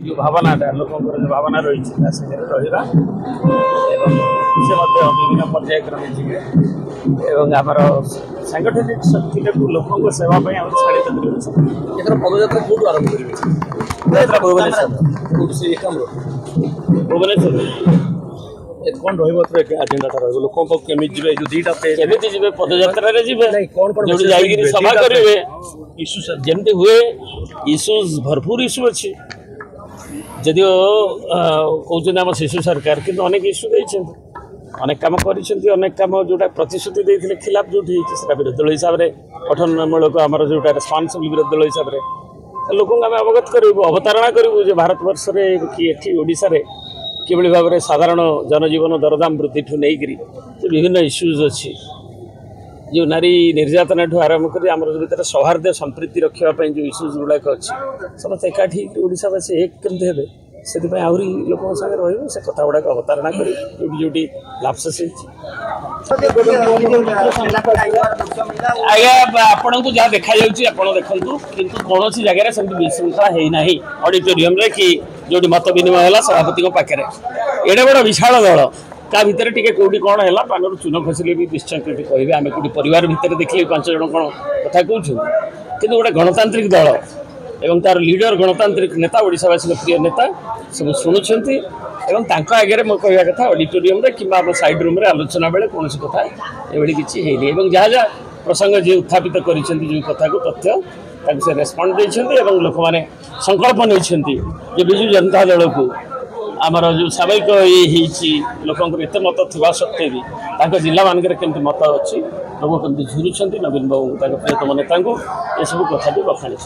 जो भावनाटा लोक जो भावना रही रहा से विभिन्न पर्यायक्रमे जीवे और आमर सांगठनिक शक्ति लोक सेवा शाणित पदयात्रा कौट आरंभ करेंगे भुवनेश्वर कौन रजेंडा लोक केमी जी दुईटा जी पदयात्रा जो सभा करेंगे इश्यू जमी हुए इश्यूज भरपूर इश्यू अच्छी जदिव कहते आम शिशु सरकार किंतु अनेक इश्यू देते अनेक कम अनेक कम जोटा प्रतिश्रुति देते खिलाफ जो विरोधी दल हिसाब से गठनमूलक आमर जो रेस्पन्सिबल विरोधी दल हिसाब से लोक आम अवगत करूँ अवतारणा करूँ जो भारत वर्ष कि ओडिशा रे किभली भाव में साधारण जनजीवन दरदाम वृद्धि ठू नहीं विभिन्न इश्यूज अच्छी जो नारी निर्यातना ठू आरंभ कर आम भर सौहार्द संप्रीति रखापी जो इश्यूज गुड़ाक अच्छी समस्त एकाठी ओडावासी एक केमती हे से आहरी लोक से कथा गुड़ाक अवतारणा कर जो लापसेस आज्ञा आपण को जहाँ देखा देखूँ किंतु कौन सी जगह से विशृंखला होना ऑडिटोरियम कि जो मत विनिमय है सभापति पाखे एडे बड़ विशाल दल ता भितर टिके कौटी कौन है पानर चून खसिले भी निश्चय कहे आम कौटी परिवार भितर देखिए 5 जन कौन कथा कहूँ कि गोटे गणतांत्रिक दल एवं तार लीडर गणतांत्रिक नेता ओडावासी प्रिय नेता सब शुणुंट एवं आगे मो कह कथा ऑडिटोरियम कि साइड रूम आलोचना बेले कौन कथा ये किसी है जहाँ जहाँ प्रसंग जी उत्थापित कर कथा को तथ्य से रेस्पॉन्ड देते लोक मैंने संकल्प नहीं विजु जनता दल को आमर जो सामयिक ये लोक एत मत था सत्वे भी जिला मानक केमती मत अच्छी लोग कमी झुरुंट नवीन बाबू प्रियतम नेता ये सब कथा भी बखाणी।